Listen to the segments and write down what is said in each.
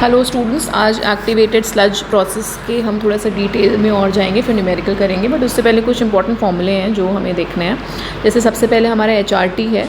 Hello students, आज activated sludge process के हम थोड़ा सा डिटेल में और जाएंगे, फिर न्यूमेरिकल करेंगे। बट उससे पहले कुछ इंपॉर्टेंट फॉर्मूले हैं जो हमें देखने हैं। जैसे सबसे पहले हमारा HRT है,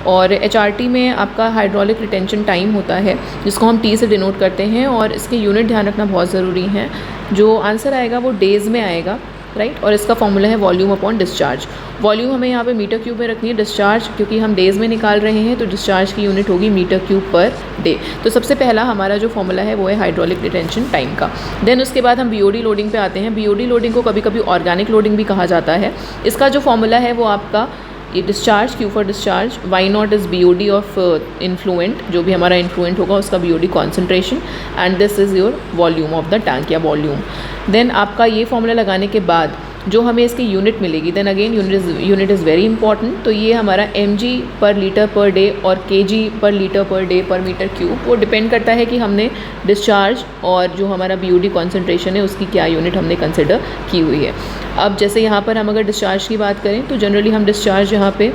और HRT में आपका हाइड्रोलिक रिटेंशन टाइम होता है जिसको हम T से डिनोट करते हैं, और इसके यूनिट ध्यान रखना बहुत ज़रूरी है। जो आंसर आएगा वो डेज़ में आएगा, राइट। और इसका फॉर्मूला है वॉल्यूम अपॉन डिस्चार्ज। वॉल्यूम हमें यहाँ पे मीटर क्यूब में रखनी है, डिस्चार्ज क्योंकि हम डेज़ में निकाल रहे हैं तो डिस्चार्ज की यूनिट होगी मीटर क्यूब पर डे। तो सबसे पहला हमारा जो फॉर्मूला है वो है हाइड्रोलिक रिटेंशन टाइम का। देन उसके बाद हम BOD लोडिंग पे आते हैं। BOD लोडिंग को कभी कभी ऑर्गेनिक लोडिंग भी कहा जाता है। इसका जो फॉर्मूला है वो आपका ये discharge, Q for discharge, Y0 is BOD of influential, जो भी हमारा इन्फ्लुएंट होगा उसका BOD concentration, and this is your volume of the tank या वॉल्यूम। देन आपका ये फॉर्मूला लगाने के बाद जो हमें इसकी यूनिट मिलेगी, then again unit is very important. तो ये हमारा mg per litre per day और kg पर लीटर पर डे पर मीटर क्यूब, वो डिपेंड करता है कि हमने डिस्चार्ज और जो हमारा BOD कॉन्सेंट्रेशन है उसकी क्या यूनिट हमने कंसिडर की हुई है। अब जैसे यहाँ पर हम अगर डिस्चार्ज की बात करें तो जनरली हम डिस्चार्ज यहाँ पे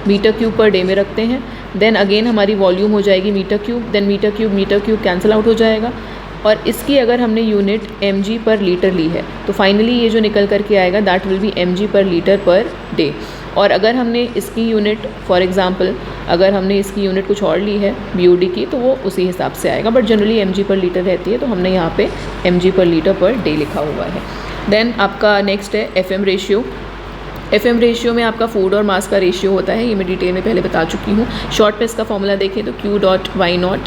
मीटर क्यूब पर डे में रखते हैं। देन अगेन हमारी वॉल्यूम हो जाएगी metre cube, then metre cube cancel out हो जाएगा, और इसकी अगर हमने यूनिट mg पर लीटर ली है तो फाइनली ये जो निकल करके आएगा that will be mg per litre per day. और अगर हमने इसकी यूनिट फॉर एग्जांपल अगर हमने इसकी यूनिट कुछ और ली है BOD की तो वो उसी हिसाब से आएगा, but generally mg per litre रहती है तो हमने यहाँ पे mg per litre per day लिखा हुआ है। देन आपका नेक्स्ट है FM रेशियो। FM रेशियो में आपका फूड और मास का रेशियो होता है, ये मैं डिटेल में पहले बता चुकी हूँ। शॉर्ट पे इसका फॉर्मूला देखें तो Q.Y0,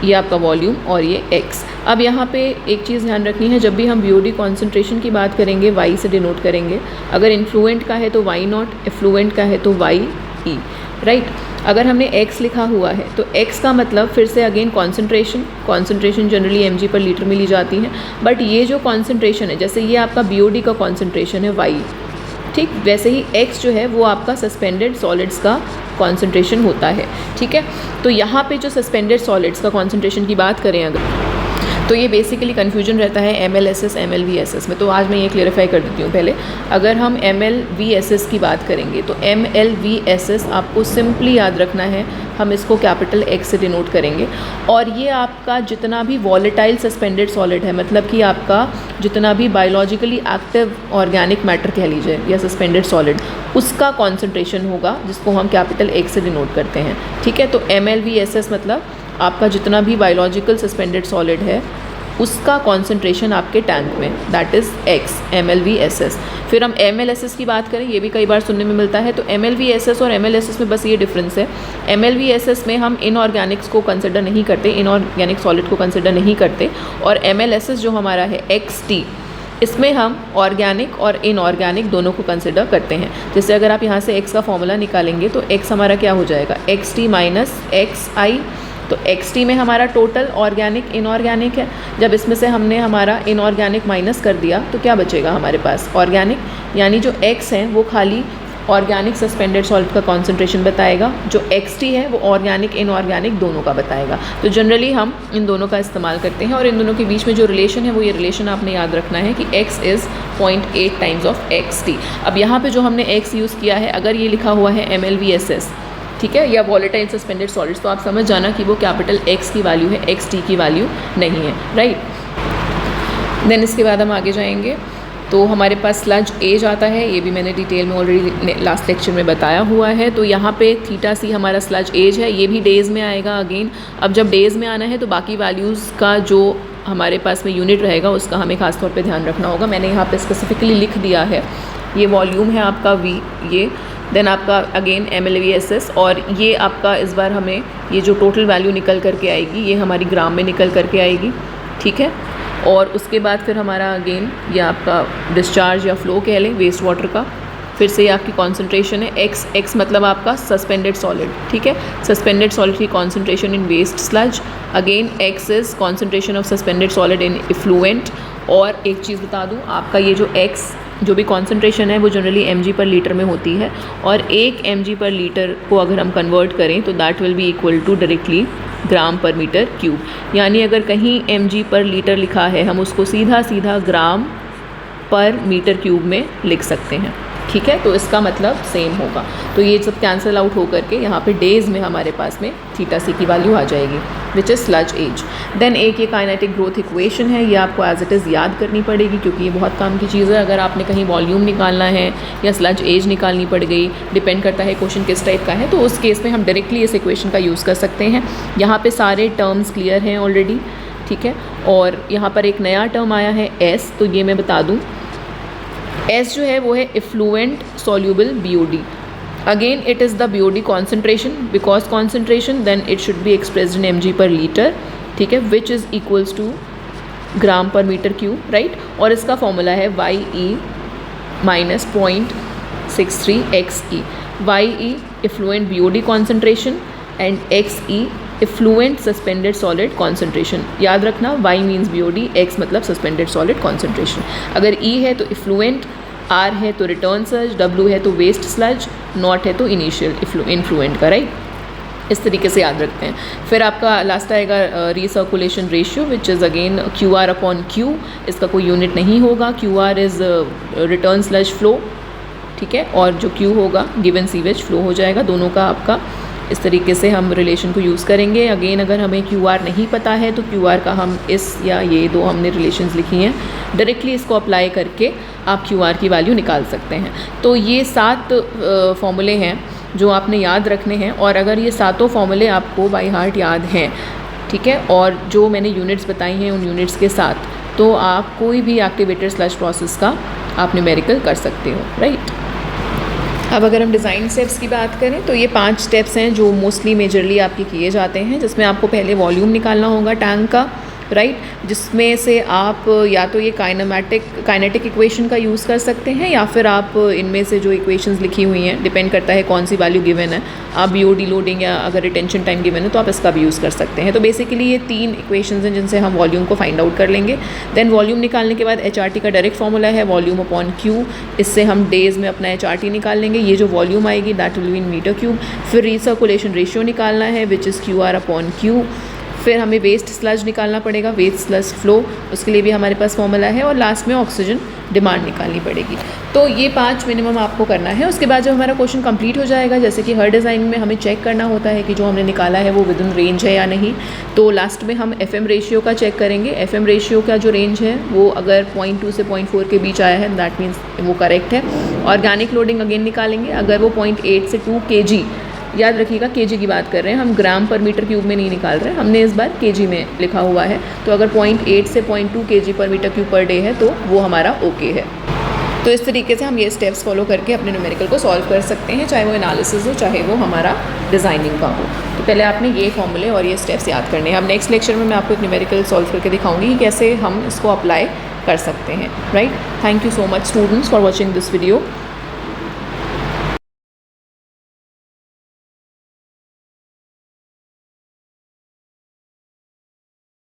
ये आपका वॉल्यूम और ये x। अब यहाँ पे एक चीज़ ध्यान रखनी है, जब भी हम BOD कॉन्सेंट्रेशन की बात करेंगे y से डिनोट करेंगे। अगर इन्फ्लुएंट का है तो Y0, एफ्लुएंट का है तो YE, राइट। अगर हमने x लिखा हुआ है तो x का मतलब फिर से again concentration generally mg per litre में ली जाती है, बट ये जो कॉन्सेंट्रेशन है, जैसे ये आपका BOD का कॉन्सेंट्रेशन है y, ठीक, वैसे ही x जो है वो आपका सस्पेंडेड सॉलिड्स का कॉन्सेंट्रेशन होता है, ठीक है। तो यहाँ पे जो सस्पेंडेड सॉलिड्स का कॉन्सेंट्रेशन की बात करें अगर, तो ये बेसिकली कन्फ्यूजन रहता है MLSS MLVSS में, तो आज मैं ये क्लेरिफाई कर देती हूँ पहले। अगर हम MLVSS की बात करेंगे तो MLVSS आपको सिंपली याद रखना है, हम इसको कैपिटल X से डिनोट करेंगे। और ये आपका जितना भी वॉलेटाइल सस्पेंडेड सॉलिड है, मतलब कि आपका जितना भी बायोलॉजिकली एक्टिव ऑर्गेनिक मैटर कह लीजिए या सस्पेंडेड सॉलिड, उसका कॉन्सेंट्रेशन होगा जिसको हम कैपिटल X से डिनोट करते हैं, ठीक है। तो MLVSS मतलब आपका जितना भी बायोलॉजिकल सस्पेंडेड सॉलिड है उसका कॉन्सेंट्रेशन आपके टैंक में, दैट इज़ X, MLVSS। फिर हम MLSS की बात करें, ये भी कई बार सुनने में मिलता है, तो MLVSS और MLSS में बस ये डिफरेंस है। MLVSS में हम इनऑर्गेनिक्स को कंसिडर नहीं करते, इनऑर्गेनिक सॉलिड को कंसिडर नहीं करते, और MLSS जो हमारा है XT, इसमें हम ऑर्गेनिक और इनऑर्गेनिक दोनों को कंसिडर करते हैं। जैसे अगर आप यहाँ से x का फॉर्मूला निकालेंगे तो x हमारा क्या हो जाएगा, XT माइनस XI। तो XT में हमारा टोटल ऑर्गेनिक इनऑर्गेनिक है, जब इसमें से हमने हमारा इनऑर्गेनिक माइनस कर दिया तो क्या बचेगा हमारे पास, ऑर्गेनिक। यानी जो x है वो खाली ऑर्गेनिक सस्पेंडेड सॉल्ट का कॉन्सेंट्रेशन बताएगा, जो XT है वो ऑर्गेनिक इनऑर्गेनिक दोनों का बताएगा। तो जनरली हम इन दोनों का इस्तेमाल करते हैं, और इन दोनों के बीच में जो रिलेशन है वो ये रिलेशन आपने याद रखना है कि x is 0.8 times of XT। अब यहाँ पे जो हमने x यूज़ किया है, अगर ये लिखा हुआ है MLVSS, ठीक है, या वॉलेटाइल सस्पेंडेड सॉलिड्स, तो आप समझ जाना कि वो कैपिटल X की वैल्यू है, XT की वैल्यू नहीं है, राइट। देन इसके बाद हम आगे जाएंगे तो हमारे पास स्लज एज आता है, ये भी मैंने डिटेल में ऑलरेडी लास्ट लेक्चर में बताया हुआ है। तो यहाँ पे θc हमारा स्लज एज है, ये भी डेज़ में आएगा अगेन। अब जब डेज़ में आना है तो बाकी वैल्यूज़ का जो हमारे पास में यूनिट रहेगा उसका हमें खास तौर पे ध्यान रखना होगा। मैंने यहाँ पे स्पेसिफिकली लिख दिया है, ये वॉल्यूम है आपका V, ये देन आपका अगेन MLVSS, और ये आपका इस बार हमें ये जो टोटल वैल्यू निकल करके आएगी ये हमारी ग्राम में निकल करके आएगी, ठीक है। और उसके बाद फिर हमारा अगेन ये आपका डिस्चार्ज या फ्लो कह लें वेस्ट वाटर का, फिर से ये आपकी कॉन्सेंट्रेशन है x मतलब आपका सस्पेंडेड सॉलिड, ठीक है, सस्पेंडेड सॉलिड की concentration in waste sludge. Again x is concentration of suspended solid in effluent. और एक चीज़ बता दूँ, आपका ये जो x जो भी कॉन्सेंट्रेशन है वो जनरली mg पर लीटर में होती है, और 1 mg पर लीटर को अगर हम कन्वर्ट करें तो that will be equal to directly gram per metre cube. यानी अगर कहीं mg पर लीटर लिखा है हम उसको सीधा ग्राम पर मीटर क्यूब में लिख सकते हैं। ठीक है, तो इसका मतलब सेम होगा। तो ये सब कैंसिल आउट हो करके यहाँ पे डेज़ में हमारे पास में थीटा सी की वैल्यू आ जाएगी, which is sludge age. Then एक ये काइनेटिक ग्रोथ इक्वेशन है, ये आपको एज इट इज़ याद करनी पड़ेगी क्योंकि ये बहुत काम की चीज़ है। अगर आपने कहीं वॉल्यूम निकालना है या स्लज एज निकालनी पड़ गई, डिपेंड करता है क्वेश्चन किस टाइप का है, तो उस केस में हम डायरेक्टली इस इक्वेशन का यूज़ कर सकते हैं। यहाँ पे सारे टर्म्स क्लियर हैं ऑलरेडी, ठीक है। और यहाँ पर एक नया टर्म आया है एस, तो ये मैं बता दूँ, एस जो है वो है effluent soluble BOD। Again it is the BOD concentration, because concentration then it should be expressed in mg per litre, ठीक है, which is equals to gram per metre cube, right. और इसका फॉर्मूला है YE minus 0.63 XE। YE effluent BOD concentration and XE effluent suspended solid concentration. याद रखना Y means BOD, X मतलब suspended solid concentration. अगर E है तो effluent, R है तो रिटर्न स्लज, W है तो वेस्ट स्लज, नॉट है तो इनिशियल इन्फ्लुएंट का, राइट। इस तरीके से याद रखते हैं। फिर आपका लास्ट आएगा recirculation ratio, which is again QR/Q। इसका कोई यूनिट नहीं होगा, QR is return sludge flow, ठीक है, और जो Q होगा गिवन सीवेज फ्लो हो जाएगा। दोनों का आपका इस तरीके से हम रिलेशन को यूज़ करेंगे। अगेन अगर हमें QR नहीं पता है तो QR का हम इस या ये दो हमने रिलेशंस लिखी हैं, डायरेक्टली इसको अप्लाई करके आप QR की वैल्यू निकाल सकते हैं। तो ये 7 फॉर्मूले हैं जो आपने याद रखने हैं, और अगर ये 7 फॉर्मूले आपको बाय हार्ट याद हैं, ठीक है, और जो मैंने यूनिट्स बताई हैं उन यूनिट्स के साथ, तो आप कोई भी एक्टिवेटेड स्लज प्रोसेस का आप न्यूमेरिकल कर सकते हो, राइट। अब अगर हम डिज़ाइन स्टेप्स की बात करें तो ये 5 स्टेप्स हैं जो मोस्टली मेजरली आपके किए जाते हैं, जिसमें आपको पहले वॉल्यूम निकालना होगा टैंक का, राइट, जिसमें से आप या तो ये काइनेटिक इक्वेशन का यूज़ कर सकते हैं या फिर आप इनमें से जो इक्वेशंस लिखी हुई हैं, डिपेंड करता है कौन सी वैल्यू गिवन है, आप BOD लोडिंग या अगर रिटेंशन टाइम गिवन है तो आप इसका भी यूज़ कर सकते हैं। तो बेसिकली ये 3 इक्वेशंस हैं जिनसे हम वॉल्यूम को फाइंड आउट कर लेंगे। देन वॉल्यूम निकालने के बाद HRT का डायरेक्ट फॉर्मूला है वॉल्यूम/Q, इससे हम डेज़ में अपना HRT निकाल लेंगे। ये जो वॉल्यूम आएगी that will be in metre cube. फिर रीसर्कुलेशन रेशियो निकालना है विच इज़ QR/Q। फिर हमें वेस्ट स्लज निकालना पड़ेगा, वेस्ट स्लज फ्लो, उसके लिए भी हमारे पास फॉर्मूला है। और लास्ट में ऑक्सीजन डिमांड निकालनी पड़ेगी। तो ये 5 मिनिमम आपको करना है। उसके बाद जब हमारा क्वेश्चन कंप्लीट हो जाएगा, जैसे कि हर डिज़ाइन में हमें चेक करना होता है कि जो हमने निकाला है वो विद इन रेंज है या नहीं, तो लास्ट में हम FM रेशियो का चेक करेंगे। FM रेशियो का जो रेंज है वो अगर 0.2 से 0.4 के बीच आया है दैट मीन्स वो करेक्ट है। ऑर्गेनिक लोडिंग अगेन निकालेंगे, अगर वो 0.8 से 2 kg, याद रखिएगा केजी की बात कर रहे हैं हम, ग्राम पर मीटर क्यूब में नहीं निकाल रहे हैं, हमने इस बार केजी में लिखा हुआ है। तो अगर 0.8 से 0.2 kg पर मीटर क्यूब पर डे है तो वो हमारा ओके है। तो इस तरीके से हम ये स्टेप्स फॉलो करके अपने न्यूमेरिकल को सॉल्व कर सकते हैं, चाहे वो एनालिसिस हो चाहे वो हमारा डिज़ाइनिंग का हो। तो पहले आपने ये फॉर्मूले और ये स्टेप्स याद करने हैं। अब नेक्स्ट लेक्चर में मैं आपको एक न्यूमेरिकल सॉल्व करके दिखाऊंगी कि कैसे हम इसको अप्लाई कर सकते हैं, right. Thank you so much students for watching this video.